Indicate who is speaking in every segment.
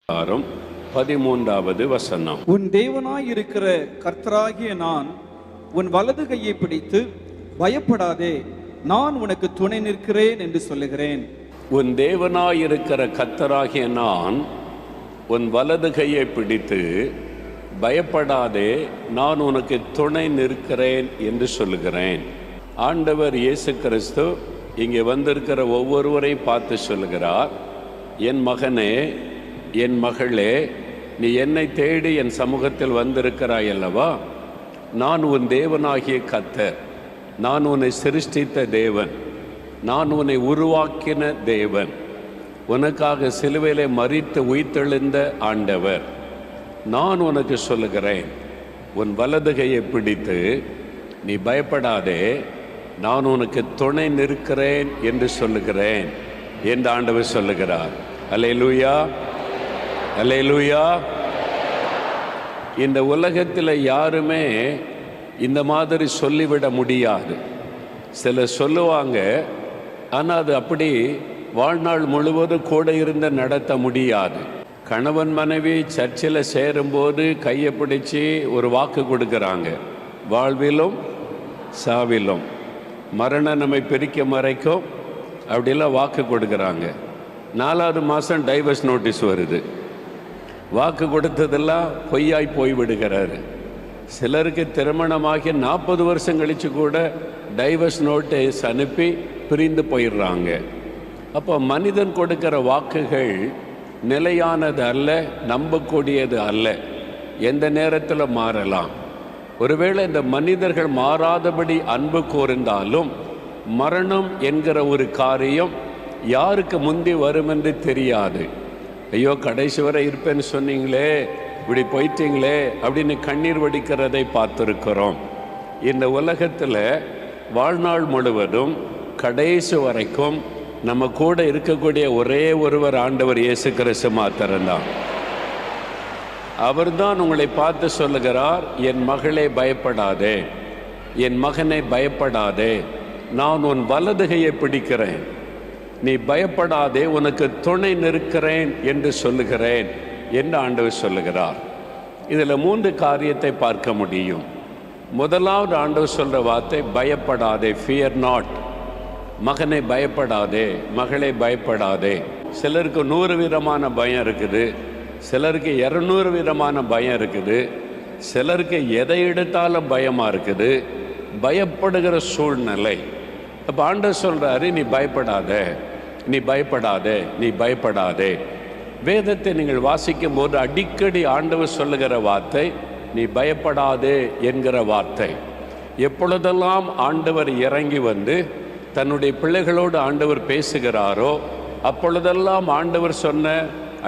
Speaker 1: 13வது வசனம்.
Speaker 2: உன் தேவனாயிருக்கிற கர்த்தராகிய நான் உன் வலது கையை பிடித்து பயப்படாதே, நான் உனக்கு துணை நிற்கிறேன் என்று சொல்லுகிறேன்.
Speaker 1: உன் தேவனாயிருக்கிற கர்த்தராகிய நான் உன் வலது கையை பிடித்து பயப்படாதே, நான் உனக்கு துணை நிற்கிறேன் என்று சொல்லுகிறேன். ஆண்டவர் இயேசு கிறிஸ்து இங்கே வந்திருக்கிற ஒவ்வொருவரை பார்த்து சொல்லுகிறார், என் மகனே, என் மகளே, நீ என்னை தேடி என் சமூகத்தில் வந்திருக்கிறாய் அல்லவா? நான் உன் தேவனாகிய கர்த்தர், நான் உன்னை சிருஷ்டித்த தேவன், நான் உன்னை உருவாக்கின தேவன், உனக்காக சிலுவையிலே மரித்து உயிர்த்தெழுந்த ஆண்டவர். நான் உனக்கு சொல்லுகிறேன், உன் வலது கையை பிடித்து நீ பயப்படாதே, நான் உனக்கு துணை நிற்கிறேன் என்று சொல்லுகிறேன் என்று ஆண்டவர் சொல்லுகிறார். அல்லேலூயா, அல்லேலூயா. இந்த உலகத்தில் யாருமே இந்த மாதிரி சொல்லிவிட முடியாது. சிலர் சொல்லுவாங்க, ஆனால் அது அப்படி வாழ்நாள் முழுவதும் கூட இருந்து நடத்த முடியாது. கணவன் மனைவி சர்ச்சில் சேரும்போது கையை பிடிச்சி ஒரு வாக்கு கொடுக்குறாங்க, வாழ்விலும் சாவிலும் மரணம் நம்மை பிரிக்க மறைக்கும் அப்படிலாம் வாக்கு கொடுக்குறாங்க. 4வது மாதம் டைவர்ஸ் நோட்டீஸ் வருது. வாக்கு கொடுத்ததெல்லாம் பொய்யாய் போய்விடுகிறாரு. சிலருக்கு திருமணமாகி 40 வருஷம் கழித்து கூட டைவர்ஸ் நோட்டீஸ் அனுப்பி பிரிந்து போயிடுறாங்க. அப்போ மனிதன் கொடுக்கிற வாக்குகள் நிலையானது அல்ல, நம்பக்கூடியது அல்ல, எந்த நேரத்தில் மாறலாம். ஒருவேளை இந்த மனிதர்கள் மாறாதபடி அன்பு கூர்ந்தாலும் மரணம் என்கிற ஒரு காரியம் யாருக்கு முந்தி வரும் என்று தெரியாது. ஐயோ, கடைசி வரை இருப்பேன்னு சொன்னீங்களே, இப்படி போயிட்டீங்களே அப்படின்னு கண்ணீர் வடிக்கிறதை பார்த்துருக்கிறோம். இந்த உலகத்தில் வாழ்நாள் முழுவதும் கடைசி வரைக்கும் நம்ம கூட இருக்கக்கூடிய ஒரே ஒருவர் ஆண்டவர் இயேசு கிறிஸ்து மாத்திரம்தான். அவர்தான் உங்களை பார்த்து சொல்லுகிறார், என் மகளே பயப்படாதே, என் மகனை பயப்படாதே, நான் உன் வலது கையை பிடிக்கிறேன், நீ பயப்படாதே, உனக்கு துணை நிற்கிறேன் என்று சொல்லுகிறேன் என்று ஆண்டவர் சொல்லுகிறார். இதில் 3 காரியத்தை பார்க்க முடியும். முதலாவது ஆண்டவர் சொல்கிற வார்த்தை பயப்படாதே, ஃபியர் நாட். மகனை பயப்படாதே, மகளை பயப்படாதே. சிலருக்கு 100 விதமான பயம் இருக்குது, சிலருக்கு 200 விதமான பயம் இருக்குது, சிலருக்கு எதை எடுத்தாலும் பயமாக இருக்குது, பயப்படுகிற சூழ்நிலை. அப்போ ஆண்டவர் சொல்கிறாரு, நீ பயப்படாதே, நீ பயப்படாதே, நீ பயப்படாதே. வேதத்தை நீங்கள் வாசிக்கும் போது அடிக்கடி ஆண்டவர் சொல்லுகிற வார்த்தை நீ பயப்படாதே என்கிற வார்த்தை. எப்பொழுதெல்லாம் ஆண்டவர் இறங்கி வந்து தன்னுடைய பிள்ளைகளோடு ஆண்டவர் பேசுகிறாரோ அப்பொழுதெல்லாம் ஆண்டவர்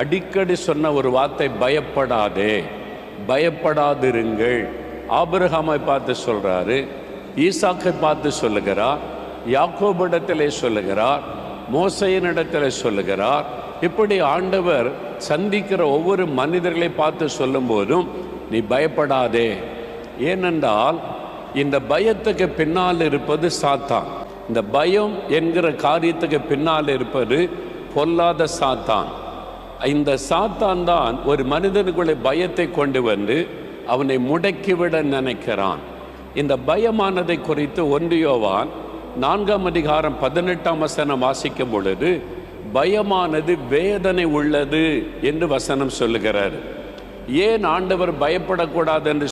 Speaker 1: அடிக்கடி சொன்ன ஒரு வார்த்தை பயப்படாதே, பயப்படாதிருங்கள். ஆபிரகாமை பார்த்து சொல்கிறாரு, ஈசாக்கை பார்த்து சொல்லுகிறார், யாக்கோபிடத்திலே சொல்லுகிறார், மோசேயினிடத்தில் சொல்லுகிறார். இப்படி ஆண்டவர் சந்திக்கிற ஒவ்வொரு மனிதர்களை பார்த்து சொல்லும் போதும் நீ பயப்படாதே. ஏனென்றால் இந்த பயத்துக்கு பின்னால் இருப்பது சாத்தான். இந்த பயம் என்கிற காரியத்துக்கு பின்னால் இருப்பது பொல்லாத சாத்தான். இந்த சாத்தான் தான் ஒரு மனிதனுக்குள்ளே பயத்தை கொண்டு வந்து அவனை முடக்கிவிட நினைக்கிறான். இந்த பயமானதை குறித்து 1 யோவான் 4ஆம் அதிகாரம் 18ஆம் வசனம் வாசிக்கும் பொழுது பயமானது வேதனை உள்ளது என்று வசனம் சொல்லுகிறார். ஏன் ஆண்டவர் பயப்படக்கூடாது என்று